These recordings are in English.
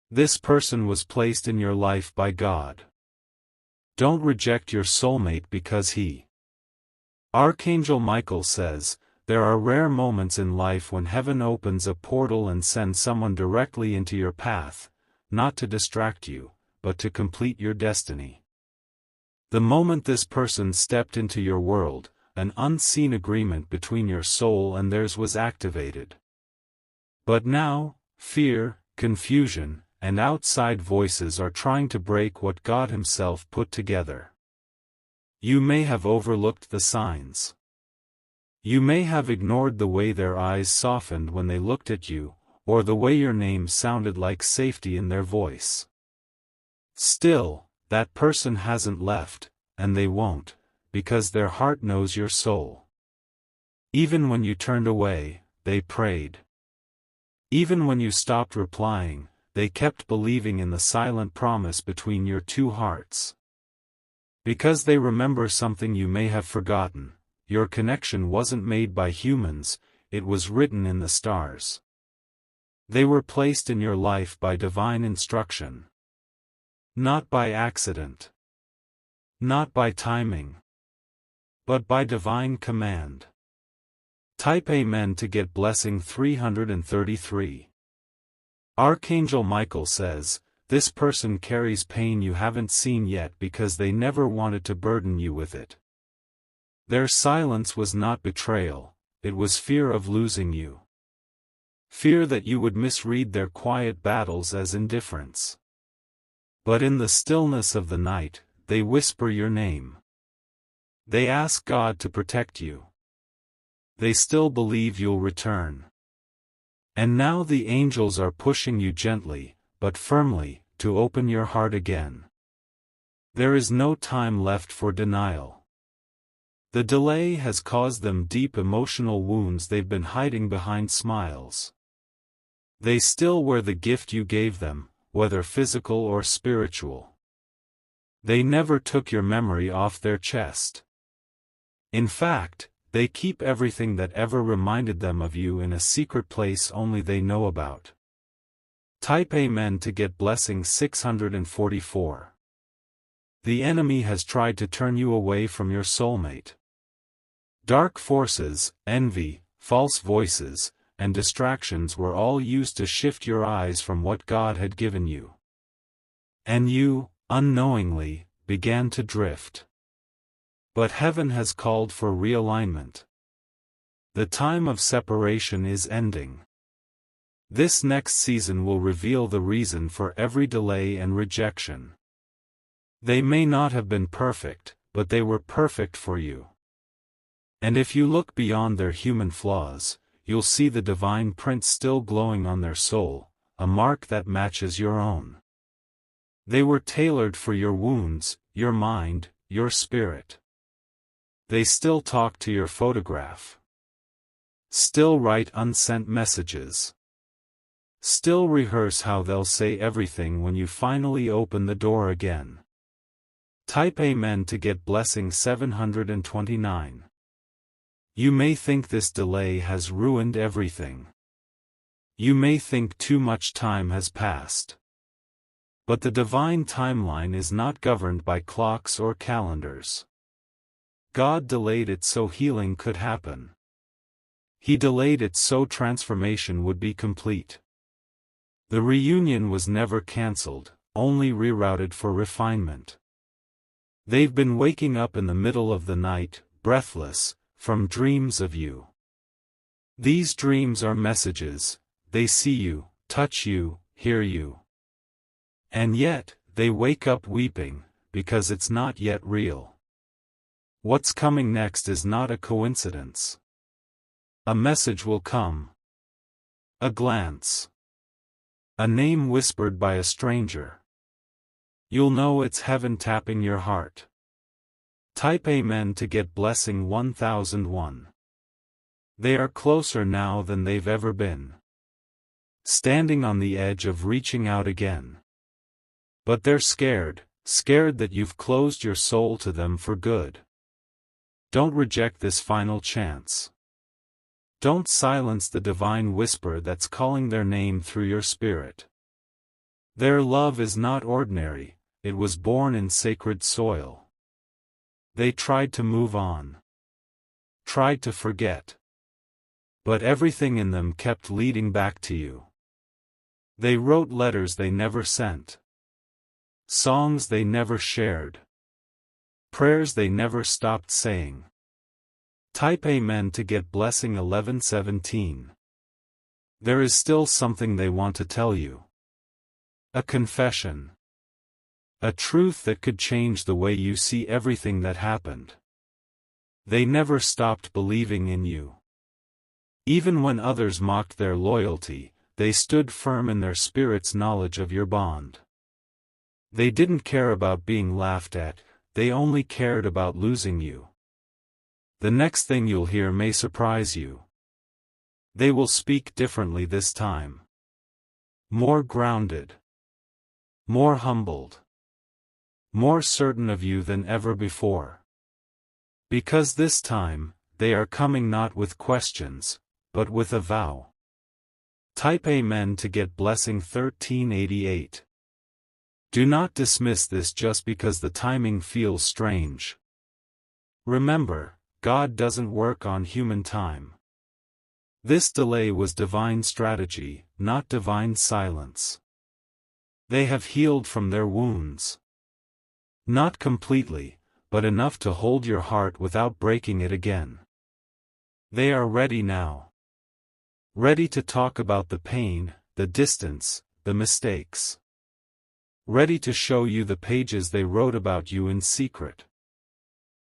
This person was placed in your life by God. Don't reject your soulmate because he. Archangel Michael says, there are rare moments in life when heaven opens a portal and sends someone directly into your path, not to distract you, but to complete your destiny. The moment this person stepped into your world, an unseen agreement between your soul and theirs was activated. But now, fear, confusion, and outside voices are trying to break what God Himself put together. You may have overlooked the signs. You may have ignored the way their eyes softened when they looked at you, or the way your name sounded like safety in their voice. Still, that person hasn't left, and they won't, because their heart knows your soul. Even when you turned away, they prayed. Even when you stopped replying, they kept believing in the silent promise between your two hearts. Because they remember something you may have forgotten, your connection wasn't made by humans, it was written in the stars. They were placed in your life by divine instruction. Not by accident. Not by timing. But by divine command. Type Amen to get blessing 333. Archangel Michael says, this person carries pain you haven't seen yet because they never wanted to burden you with it. Their silence was not betrayal, it was fear of losing you. Fear that you would misread their quiet battles as indifference. But in the stillness of the night, they whisper your name. They ask God to protect you. They still believe you'll return. And now the angels are pushing you gently, but firmly, to open your heart again. There is no time left for denial. The delay has caused them deep emotional wounds they've been hiding behind smiles. They still wear the gift you gave them, whether physical or spiritual. They never took your memory off their chest. In fact, they keep everything that ever reminded them of you in a secret place only they know about. Type Amen to get blessing 644. The enemy has tried to turn you away from your soulmate. Dark forces, envy, false voices, and distractions were all used to shift your eyes from what God had given you. And you, unknowingly, began to drift. But heaven has called for realignment. The time of separation is ending. This next season will reveal the reason for every delay and rejection. They may not have been perfect, but they were perfect for you. And if you look beyond their human flaws, you'll see the divine print still glowing on their soul, a mark that matches your own. They were tailored for your wounds, your mind, your spirit. They still talk to your photograph. Still write unsent messages. Still rehearse how they'll say everything when you finally open the door again. Type Amen to get blessing 729. You may think this delay has ruined everything. You may think too much time has passed. But the divine timeline is not governed by clocks or calendars. God delayed it so healing could happen. He delayed it so transformation would be complete. The reunion was never cancelled, only rerouted for refinement. They've been waking up in the middle of the night, breathless, from dreams of you. These dreams are messages, they see you, touch you, hear you. And yet, they wake up weeping, because it's not yet real. What's coming next is not a coincidence. A message will come. A glance. A name whispered by a stranger. You'll know it's heaven tapping your heart. Type Amen to get blessing 1001. They are closer now than they've ever been. Standing on the edge of reaching out again. But they're scared that you've closed your soul to them for good. Don't reject this final chance. Don't silence the divine whisper that's calling their name through your spirit. Their love is not ordinary, it was born in sacred soil. They tried to move on. Tried to forget. But everything in them kept leading back to you. They wrote letters they never sent. Songs they never shared. Prayers they never stopped saying. Type Amen to get blessing 1117. There is still something they want to tell you. A confession. A truth that could change the way you see everything that happened. They never stopped believing in you. Even when others mocked their loyalty, they stood firm in their spirit's knowledge of your bond. They didn't care about being laughed at, they only cared about losing you. The next thing you'll hear may surprise you. They will speak differently this time. More grounded. More humbled. More certain of you than ever before. Because this time, they are coming not with questions, but with a vow. Type Amen to get blessing 1388. Do not dismiss this just because the timing feels strange. Remember, God doesn't work on human time. This delay was divine strategy, not divine silence. They have healed from their wounds. Not completely, but enough to hold your heart without breaking it again. They are ready now. Ready to talk about the pain, the distance, the mistakes. Ready to show you the pages they wrote about you in secret.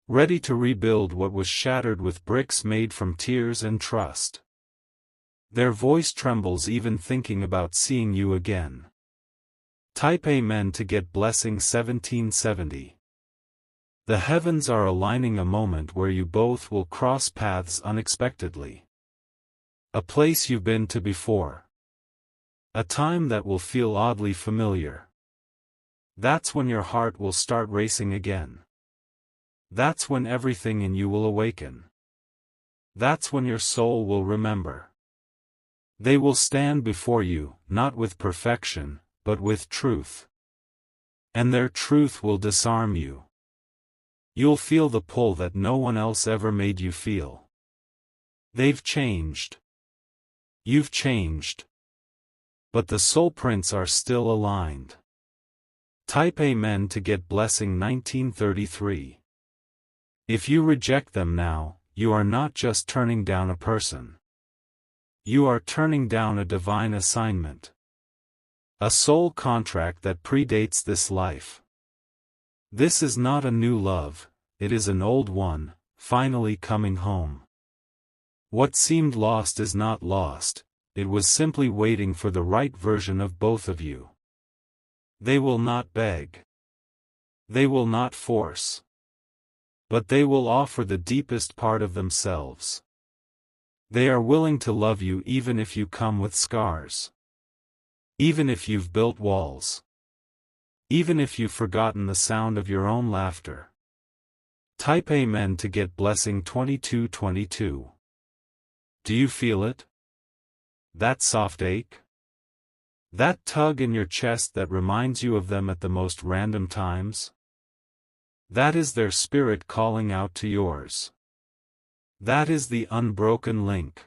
Ready to rebuild what was shattered with bricks made from tears and trust. Their voice trembles even thinking about seeing you again. Type Amen to get blessing 1770. The heavens are aligning a moment where you both will cross paths unexpectedly. A place you've been to before. A time that will feel oddly familiar. That's when your heart will start racing again. That's when everything in you will awaken. That's when your soul will remember. They will stand before you, not with perfection, but with truth. And their truth will disarm you. You'll feel the pull that no one else ever made you feel. They've changed. You've changed. But the soul prints are still aligned. Type Amen to get blessing 1933. If you reject them now, you are not just turning down a person. You are turning down a divine assignment. A soul contract that predates this life. This is not a new love, it is an old one, finally coming home. What seemed lost is not lost, it was simply waiting for the right version of both of you. They will not beg. They will not force. But they will offer the deepest part of themselves. They are willing to love you even if you come with scars. Even if you've built walls. Even if you've forgotten the sound of your own laughter. Type Amen to get blessing 2222. Do you feel it? That soft ache? That tug in your chest that reminds you of them at the most random times? That is their spirit calling out to yours. That is the unbroken link.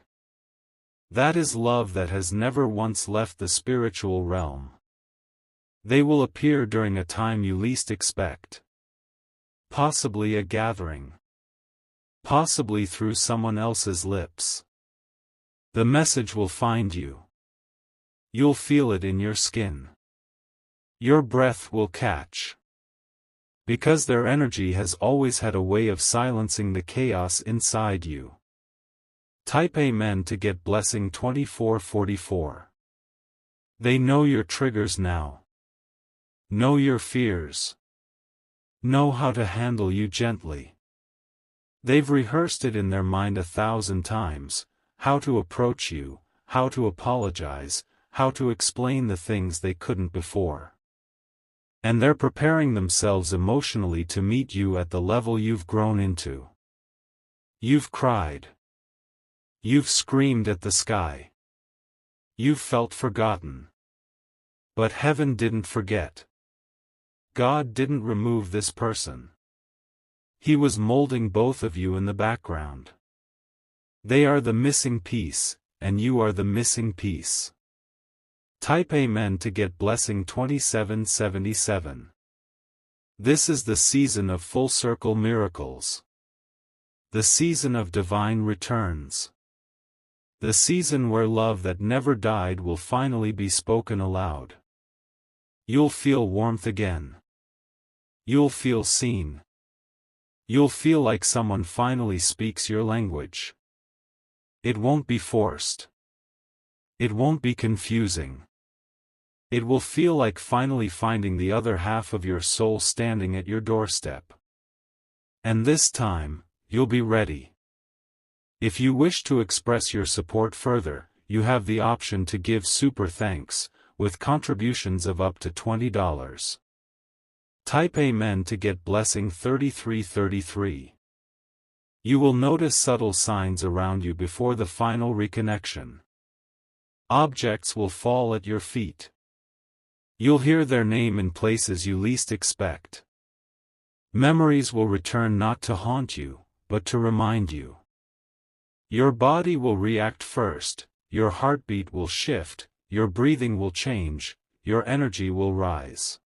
That is love that has never once left the spiritual realm. They will appear during a time you least expect. Possibly a gathering. Possibly through someone else's lips. The message will find you. You'll feel it in your skin. Your breath will catch. Because their energy has always had a way of silencing the chaos inside you. Type Amen to get blessing 2444. They know your triggers now. Know your fears. Know how to handle you gently. They've rehearsed it in their mind 1,000 times, how to approach you, how to apologize, how to explain the things they couldn't before. And they're preparing themselves emotionally to meet you at the level you've grown into. You've cried. You've screamed at the sky. You've felt forgotten. But heaven didn't forget. God didn't remove this person. He was molding both of you in the background. They are the missing piece, and you are the missing piece. Type Amen to get blessing 2777. This is the season of full circle miracles. The season of divine returns. The season where love that never died will finally be spoken aloud. You'll feel warmth again. You'll feel seen. You'll feel like someone finally speaks your language. It won't be forced. It won't be confusing. It will feel like finally finding the other half of your soul standing at your doorstep. And this time, you'll be ready. If you wish to express your support further, you have the option to give super thanks, with contributions of up to $20. Type Amen to get blessing 3333. You will notice subtle signs around you before the final reconnection. Objects will fall at your feet. You'll hear their name in places you least expect. Memories will return not to haunt you, but to remind you. Your body will react first, your heartbeat will shift, your breathing will change, your energy will rise.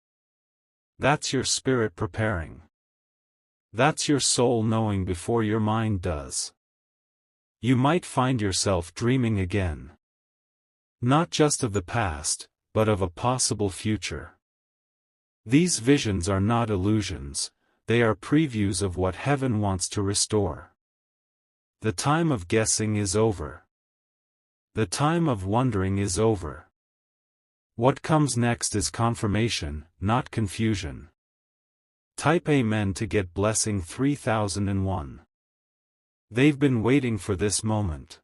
That's your spirit preparing. That's your soul knowing before your mind does. You might find yourself dreaming again. Not just of the past, but of a possible future. These visions are not illusions, they are previews of what heaven wants to restore. The time of guessing is over. The time of wondering is over. What comes next is confirmation, not confusion. Type Amen to get blessing 3001. They've been waiting for this moment.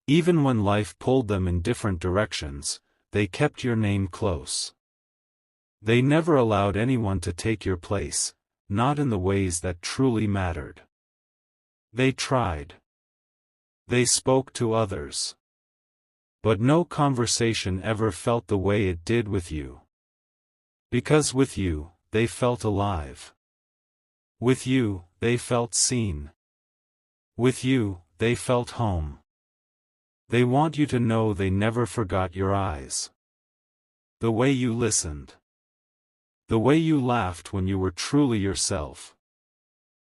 Even when life pulled them in different directions, they kept your name close. They never allowed anyone to take your place, not in the ways that truly mattered. They tried. They spoke to others. But no conversation ever felt the way it did with you. Because with you, they felt alive. With you, they felt seen. With you, they felt home. They want you to know they never forgot your eyes. The way you listened. The way you laughed when you were truly yourself.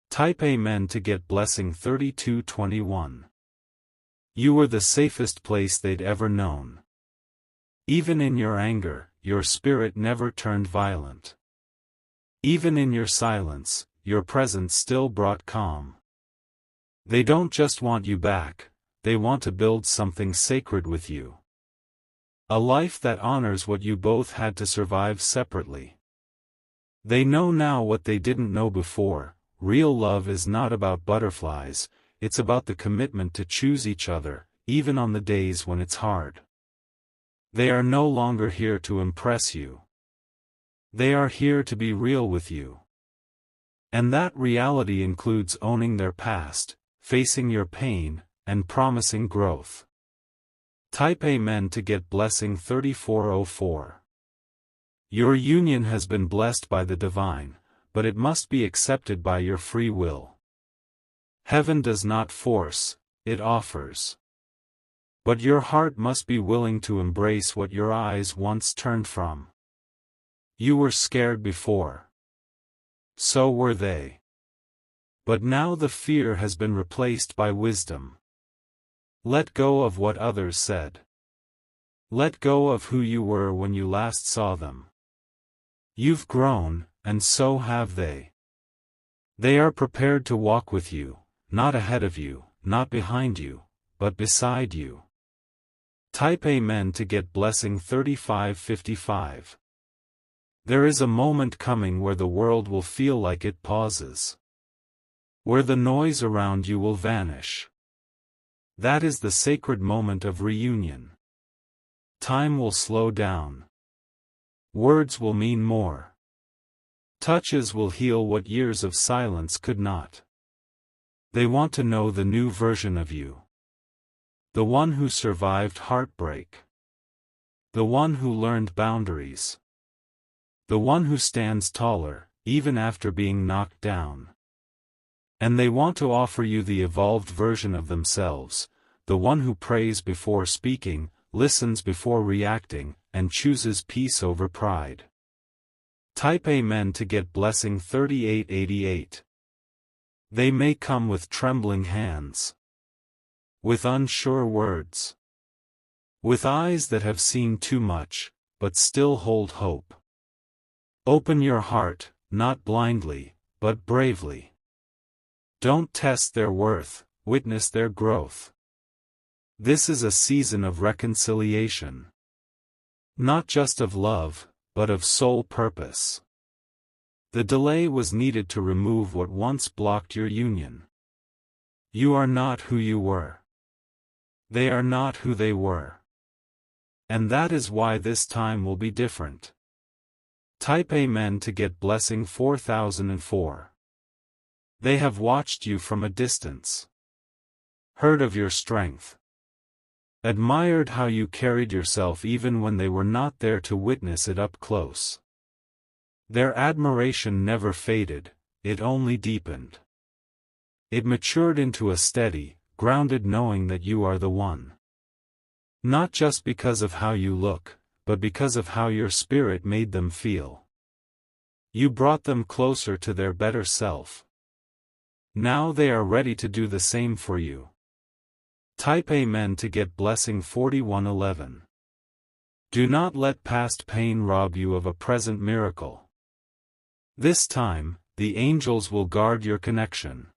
Type Amen to get blessing 3221. You were the safest place they'd ever known. Even in your anger, your spirit never turned violent. Even in your silence, your presence still brought calm. They don't just want you back, they want to build something sacred with you. A life that honors what you both had to survive separately. They know now what they didn't know before. Real love is not about butterflies, it's about the commitment to choose each other, even on the days when it's hard. They are no longer here to impress you. They are here to be real with you. And that reality includes owning their past, facing your pain, and promising growth. Type Amen to get blessing 3404. Your union has been blessed by the divine, but it must be accepted by your free will. Heaven does not force, it offers. But your heart must be willing to embrace what your eyes once turned from. You were scared before. So were they. But now the fear has been replaced by wisdom. Let go of what others said. Let go of who you were when you last saw them. You've grown, and so have they. They are prepared to walk with you, not ahead of you, not behind you, but beside you. Type Amen to get blessing 3555. There is a moment coming where the world will feel like it pauses. Where the noise around you will vanish. That is the sacred moment of reunion. Time will slow down. Words will mean more. Touches will heal what years of silence could not. They want to know the new version of you. The one who survived heartbreak. The one who learned boundaries. The one who stands taller, even after being knocked down. And they want to offer you the evolved version of themselves, the one who prays before speaking, listens before reacting, and chooses peace over pride. Type Amen to get blessing 3888. They may come with trembling hands, with unsure words, with eyes that have seen too much, but still hold hope. Open your heart, not blindly, but bravely. Don't test their worth, witness their growth. This is a season of reconciliation. Not just of love, but of soul purpose. The delay was needed to remove what once blocked your union. You are not who you were. They are not who they were. And that is why this time will be different. Type Amen to get blessing 4004. They have watched you from a distance. Heard of your strength. Admired how you carried yourself even when they were not there to witness it up close. Their admiration never faded, it only deepened. It matured into a steady, grounded knowing that you are the one. Not just because of how you look, but because of how your spirit made them feel. You brought them closer to their better self. Now they are ready to do the same for you. Type Amen to get blessing 4111. Do not let past pain rob you of a present miracle. This time, the angels will guard your connection.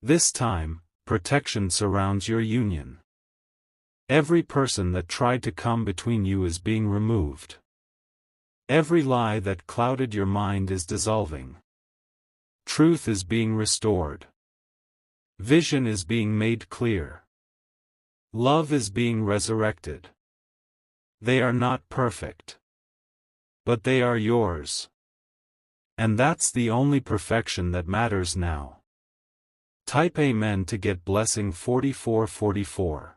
This time, protection surrounds your union. Every person that tried to come between you is being removed. Every lie that clouded your mind is dissolving. Truth is being restored. Vision is being made clear. Love is being resurrected. They are not perfect. But they are yours. And that's the only perfection that matters now. Type Amen to get blessing 4444.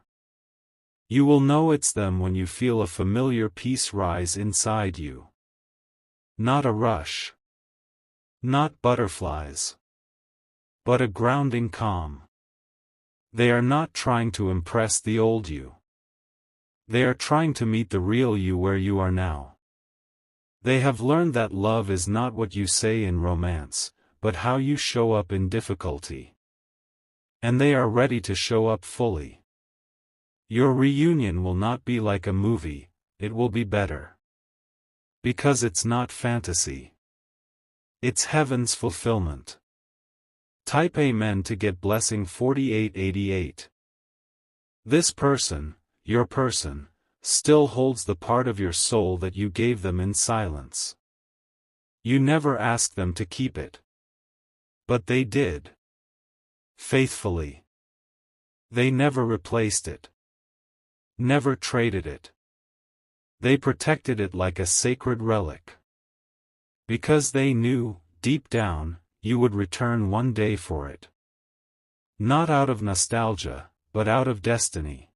You will know it's them when you feel a familiar peace rise inside you. Not a rush. Not butterflies. But a grounding calm. They are not trying to impress the old you. They are trying to meet the real you where you are now. They have learned that love is not what you say in romance, but how you show up in difficulty. And they are ready to show up fully. Your reunion will not be like a movie, it will be better. Because it's not fantasy. It's heaven's fulfillment. Type Amen to get blessing 4888. This person, your person, still holds the part of your soul that you gave them in silence. You never asked them to keep it. But they did. Faithfully. They never replaced it. Never traded it. They protected it like a sacred relic. Because they knew, deep down, you would return one day for it. Not out of nostalgia, but out of destiny.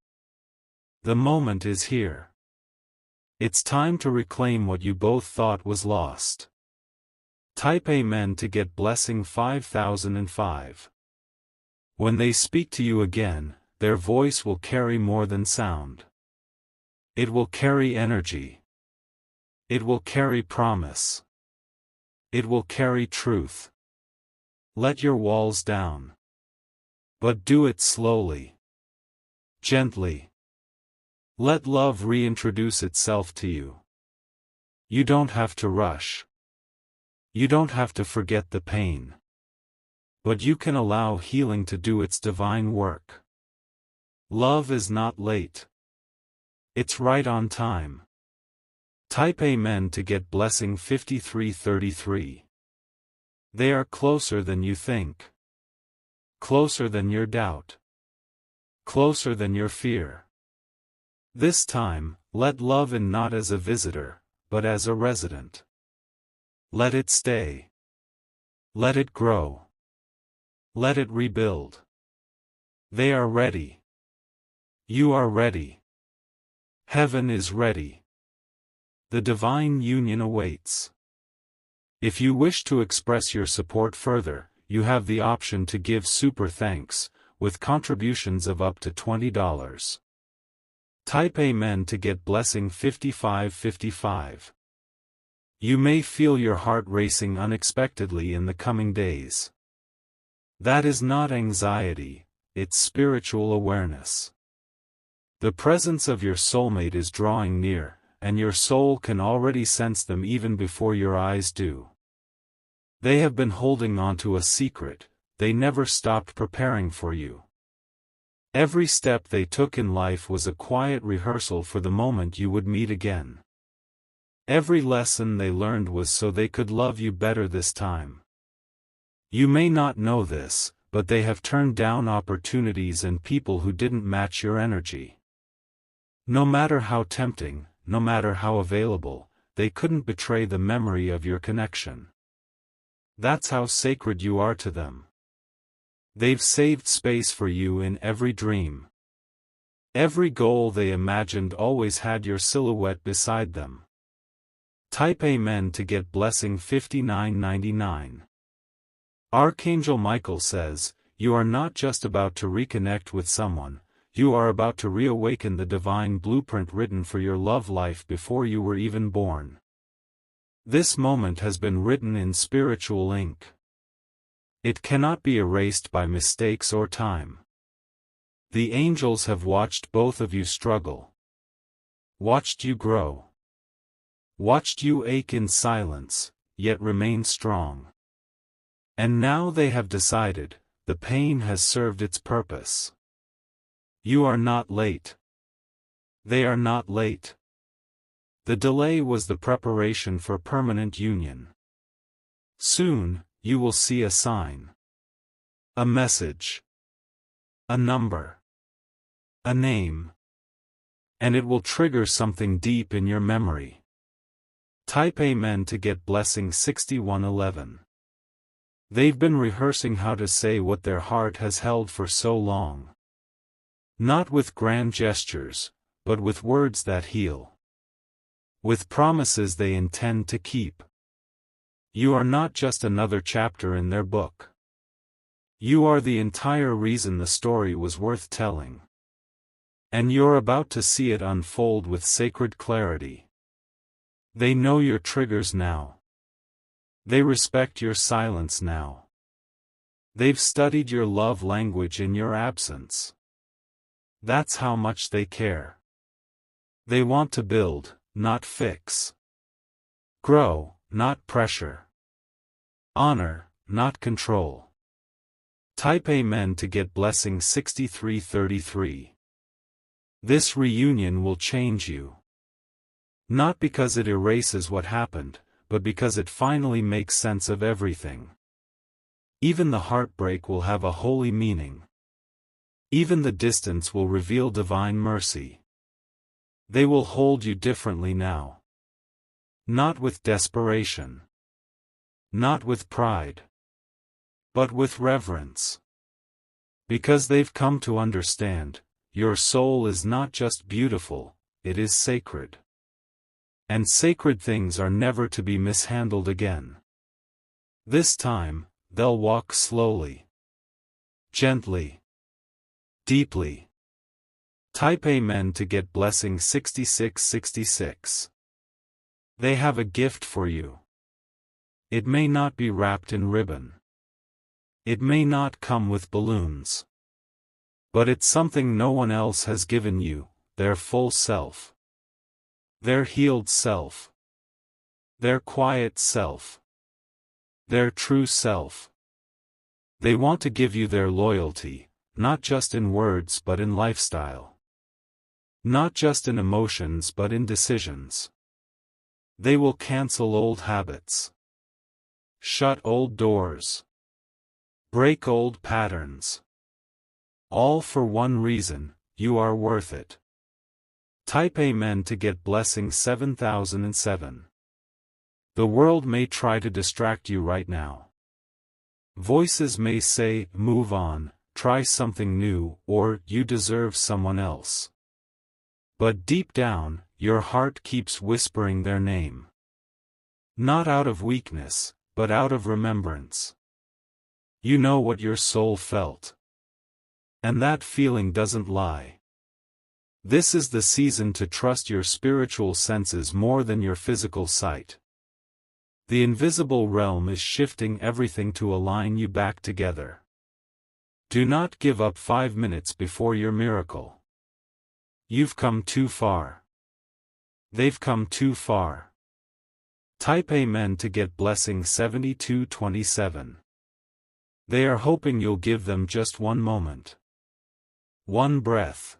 The moment is here. It's time to reclaim what you both thought was lost. Type Amen to get blessing 5005. When they speak to you again, their voice will carry more than sound. It will carry energy. It will carry promise. It will carry truth. Let your walls down. But do it slowly. Gently. Let love reintroduce itself to you. You don't have to rush. You don't have to forget the pain. But you can allow healing to do its divine work. Love is not late. It's right on time. Type Amen to get blessing 5333. They are closer than you think. Closer than your doubt. Closer than your fear. This time, let love in not as a visitor, but as a resident. Let it stay. Let it grow. Let it rebuild. They are ready. You are ready. Heaven is ready. The divine union awaits. If you wish to express your support further, you have the option to give super thanks, with contributions of up to $20. Type Amen to get blessing 5555. You may feel your heart racing unexpectedly in the coming days. That is not anxiety, it's spiritual awareness. The presence of your soulmate is drawing near, and your soul can already sense them even before your eyes do. They have been holding on to a secret, they never stopped preparing for you. Every step they took in life was a quiet rehearsal for the moment you would meet again. Every lesson they learned was so they could love you better this time. You may not know this, but they have turned down opportunities and people who didn't match your energy. No matter how tempting, no matter how available, they couldn't betray the memory of your connection. That's how sacred you are to them. They've saved space for you in every dream. Every goal they imagined always had your silhouette beside them. Type Amen to get blessing 5999. Archangel Michael says, you are not just about to reconnect with someone, you are about to reawaken the divine blueprint written for your love life before you were even born. This moment has been written in spiritual ink. It cannot be erased by mistakes or time. The angels have watched both of you struggle. Watched you grow. Watched you ache in silence, yet remain strong. And now they have decided, the pain has served its purpose. You are not late. They are not late. The delay was the preparation for permanent union. Soon, you will see a sign. A message. A number. A name. And it will trigger something deep in your memory. Type Amen to get blessing 6111. They've been rehearsing how to say what their heart has held for so long. Not with grand gestures, but with words that heal. With promises they intend to keep. You are not just another chapter in their book. You are the entire reason the story was worth telling. And you're about to see it unfold with sacred clarity. They know your triggers now. They respect your silence now. They've studied your love language in your absence. That's how much they care. They want to build, not fix. Grow, not pressure. Honor, not control. Type Amen to get blessing 6333. This reunion will change you. Not because it erases what happened, but because it finally makes sense of everything. Even the heartbreak will have a holy meaning. Even the distance will reveal divine mercy. They will hold you differently now. Not with desperation. Not with pride. But with reverence. Because they've come to understand, your soul is not just beautiful, it is sacred. And sacred things are never to be mishandled again. This time, they'll walk slowly. Gently. Deeply. Type Amen to get blessing 6666. They have a gift for you. It may not be wrapped in ribbon. It may not come with balloons. But it's something no one else has given you, their full self. Their healed self. Their quiet self. Their true self. They want to give you their loyalty, not just in words but in lifestyle. Not just in emotions but in decisions. They will cancel old habits. Shut old doors. Break old patterns. All for one reason, you are worth it. Type Amen to get blessing 7007. The world may try to distract you right now. Voices may say, move on, try something new, or you deserve someone else. But deep down, your heart keeps whispering their name. Not out of weakness, but out of remembrance. You know what your soul felt. And that feeling doesn't lie. This is the season to trust your spiritual senses more than your physical sight. The invisible realm is shifting everything to align you back together. Do not give up 5 minutes before your miracle. You've come too far. They've come too far. Type Amen to get blessing 7227. They are hoping you'll give them just one moment. One breath.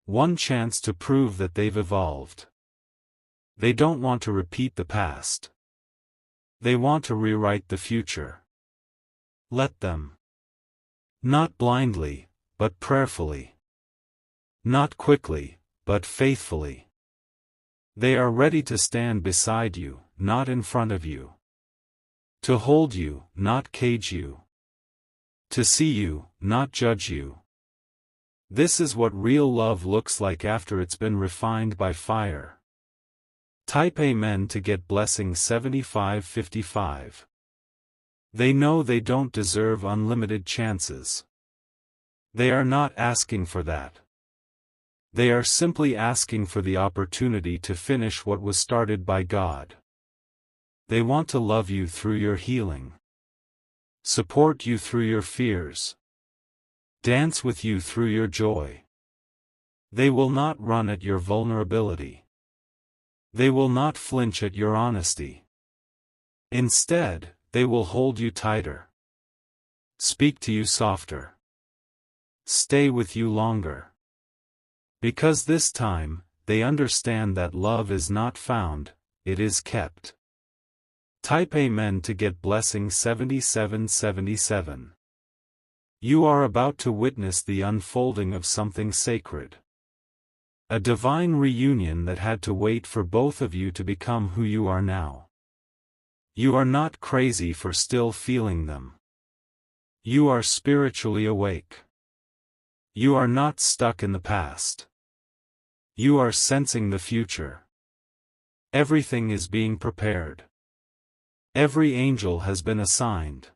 One chance to prove that they've evolved. They don't want to repeat the past. They want to rewrite the future. Let them. Not blindly, but prayerfully. Not quickly, but faithfully. They are ready to stand beside you, not in front of you. To hold you, not cage you. To see you, not judge you. This is what real love looks like after it's been refined by fire. Type Amen to get blessing 7555. They know they don't deserve unlimited chances. They are not asking for that. They are simply asking for the opportunity to finish what was started by God. They want to love you through your healing. Support you through your fears. Dance with you through your joy. They will not run at your vulnerability. They will not flinch at your honesty. Instead, they will hold you tighter. Speak to you softer. Stay with you longer. Because this time, they understand that love is not found, it is kept. Type Amen to get blessing 7777. You are about to witness the unfolding of something sacred. A divine reunion that had to wait for both of you to become who you are now. You are not crazy for still feeling them. You are spiritually awake. You are not stuck in the past. You are sensing the future. Everything is being prepared. Every angel has been assigned.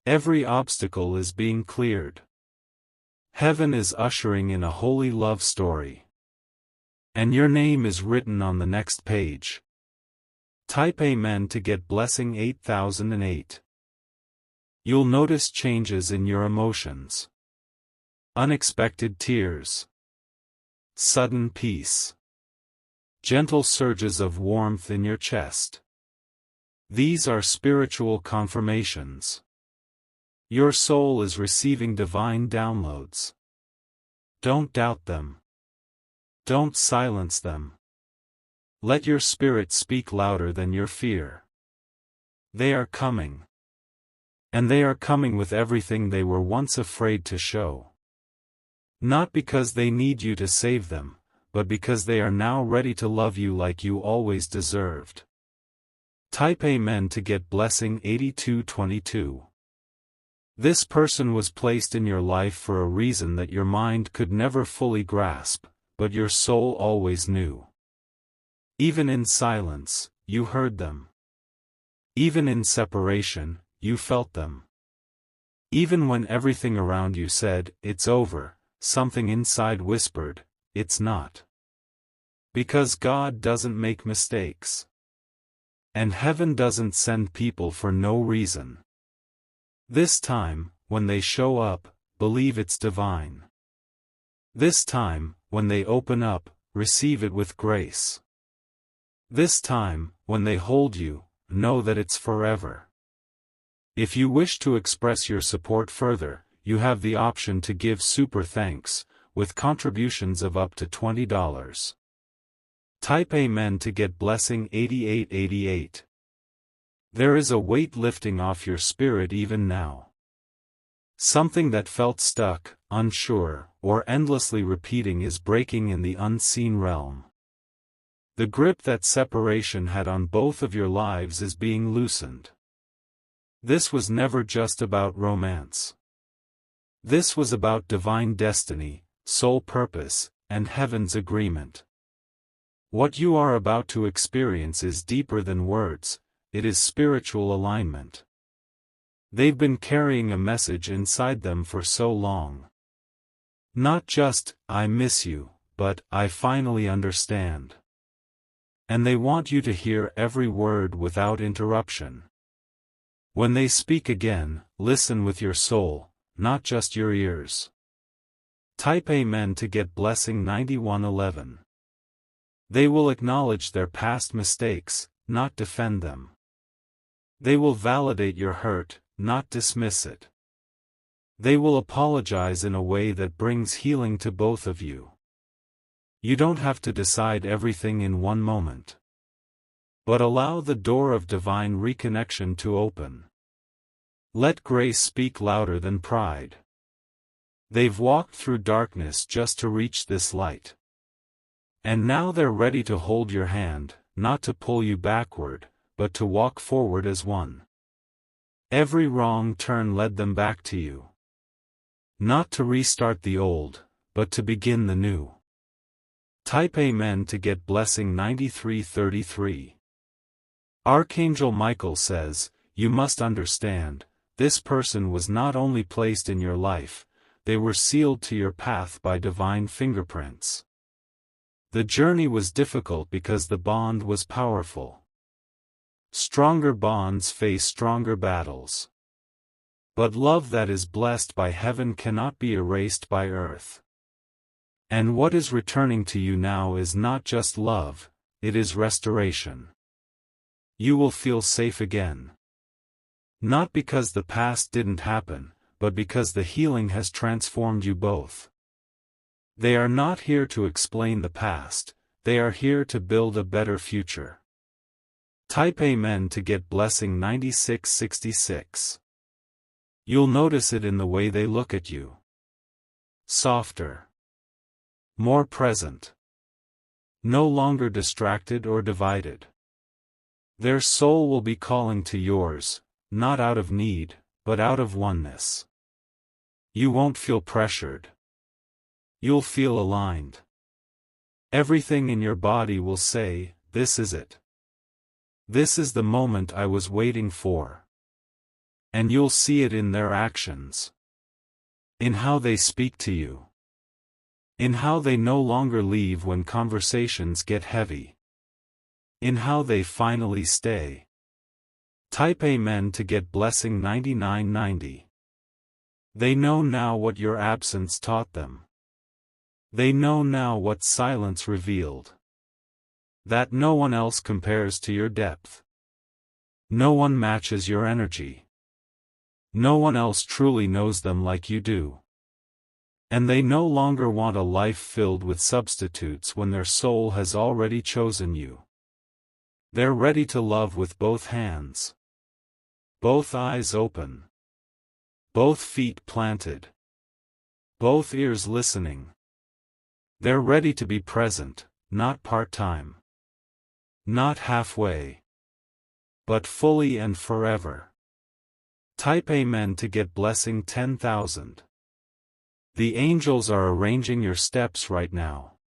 Every obstacle is being cleared. Heaven is ushering in a holy love story. And your name is written on the next page. Type Amen to get blessing 8008. You'll notice changes in your emotions. Unexpected tears. Sudden peace. Gentle surges of warmth in your chest. These are spiritual confirmations. Your soul is receiving divine downloads. Don't doubt them. Don't silence them. Let your spirit speak louder than your fear. They are coming. And they are coming with everything they were once afraid to show. Not because they need you to save them, but because they are now ready to love you like you always deserved. Type Amen to get blessing 8222. This person was placed in your life for a reason that your mind could never fully grasp, but your soul always knew. Even in silence, you heard them. Even in separation, you felt them. Even when everything around you said, "It's over," something inside whispered, "It's not." Because God doesn't make mistakes. And heaven doesn't send people for no reason. This time, when they show up, believe it's divine. This time, when they open up, receive it with grace. This time, when they hold you, know that it's forever. If you wish to express your support further, you have the option to give super thanks, with contributions of up to $20. Type Amen to get blessing 8888. There is a weight lifting off your spirit even now. Something that felt stuck, unsure, or endlessly repeating is breaking in the unseen realm. The grip that separation had on both of your lives is being loosened. This was never just about romance. This was about divine destiny, soul purpose, and heaven's agreement. What you are about to experience is deeper than words, it is spiritual alignment. They've been carrying a message inside them for so long. Not just, "I miss you," but, "I finally understand." And they want you to hear every word without interruption. When they speak again, listen with your soul, not just your ears. Type Amen to get blessing 9111. They will acknowledge their past mistakes, not defend them. They will validate your hurt, not dismiss it. They will apologize in a way that brings healing to both of you. You don't have to decide everything in one moment. But allow the door of divine reconnection to open. Let grace speak louder than pride. They've walked through darkness just to reach this light. And now they're ready to hold your hand, not to pull you backward, but to walk forward as one. Every wrong turn led them back to you. Not to restart the old, but to begin the new. Type Amen to get blessing 9333. Archangel Michael says, "You must understand, this person was not only placed in your life, they were sealed to your path by divine fingerprints. The journey was difficult because the bond was powerful. Stronger bonds face stronger battles. But love that is blessed by heaven cannot be erased by earth. And what is returning to you now is not just love, it is restoration. You will feel safe again. Not because the past didn't happen, but because the healing has transformed you both. They are not here to explain the past, they are here to build a better future." Type Amen to get blessing 9666. You'll notice it in the way they look at you. Softer. More present. No longer distracted or divided. Their soul will be calling to yours, not out of need, but out of oneness. You won't feel pressured. You'll feel aligned. Everything in your body will say, "This is it. This is the moment I was waiting for." And you'll see it in their actions. In how they speak to you. In how they no longer leave when conversations get heavy. In how they finally stay. Type Amen to get blessing 9990. They know now what your absence taught them. They know now what silence revealed. That no one else compares to your depth. No one matches your energy. No one else truly knows them like you do. And they no longer want a life filled with substitutes when their soul has already chosen you. They're ready to love with both hands. Both eyes open. Both feet planted. Both ears listening. They're ready to be present, not part-time. Not halfway. But fully and forever. Type Amen to get blessing 10,000. The angels are arranging your steps right now.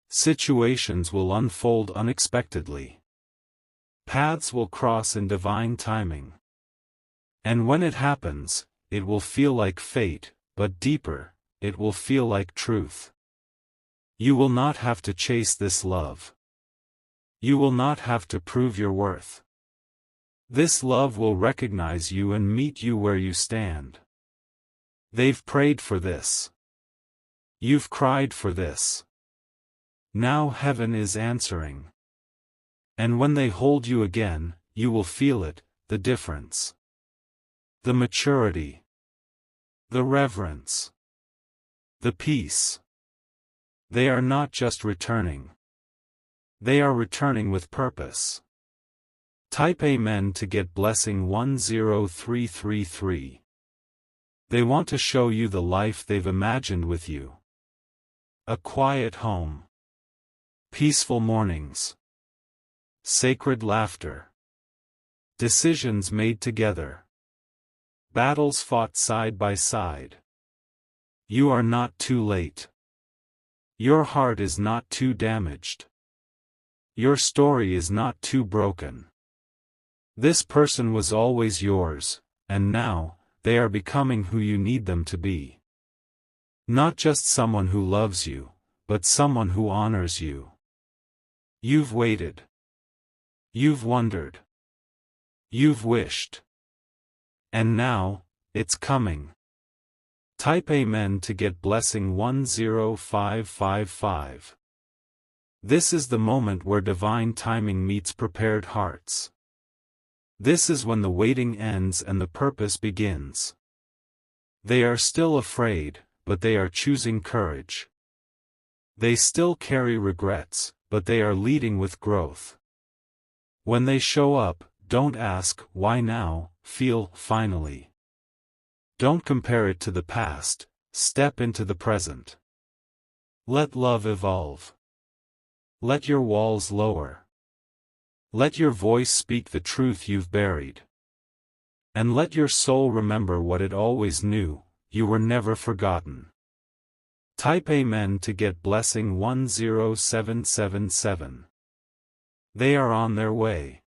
Situations will unfold unexpectedly. Paths will cross in divine timing. And when it happens, it will feel like fate, but deeper, it will feel like truth. You will not have to chase this love. You will not have to prove your worth. This love will recognize you and meet you where you stand. They've prayed for this. You've cried for this. Now heaven is answering. And when they hold you again, you will feel it, the difference. The maturity. The reverence. The peace. They are not just returning. They are returning with purpose. Type Amen to get blessing 10333. They want to show you the life they've imagined with you. A quiet home. Peaceful mornings. Sacred laughter. Decisions made together. Battles fought side by side. You are not too late. Your heart is not too damaged. Your story is not too broken. This person was always yours, and now, they are becoming who you need them to be. Not just someone who loves you, but someone who honors you. You've waited. You've wondered. You've wished. And now, it's coming. Type Amen to get blessing 10555. This is the moment where divine timing meets prepared hearts. This is when the waiting ends and the purpose begins. They are still afraid, but they are choosing courage. They still carry regrets, but they are leading with growth. When they show up, don't ask, why now, feel, finally. Don't compare it to the past, step into the present. Let love evolve. Let your walls lower. Let your voice speak the truth you've buried. And let your soul remember what it always knew, you were never forgotten. Type Amen to get blessing 10777. They are on their way.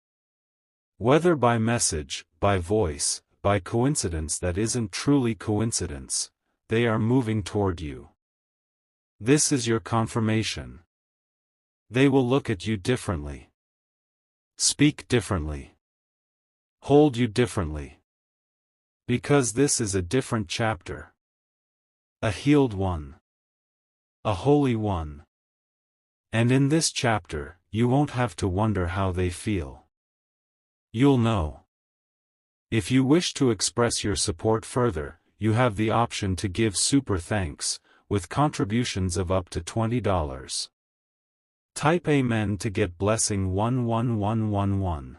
Whether by message, by voice, by coincidence that isn't truly coincidence, they are moving toward you. This is your confirmation. They will look at you differently. Speak differently. Hold you differently. Because this is a different chapter. A healed one. A holy one. And in this chapter, you won't have to wonder how they feel. You'll know. If you wish to express your support further, you have the option to give super thanks, with contributions of up to $20. Type Amen to get blessing 11111.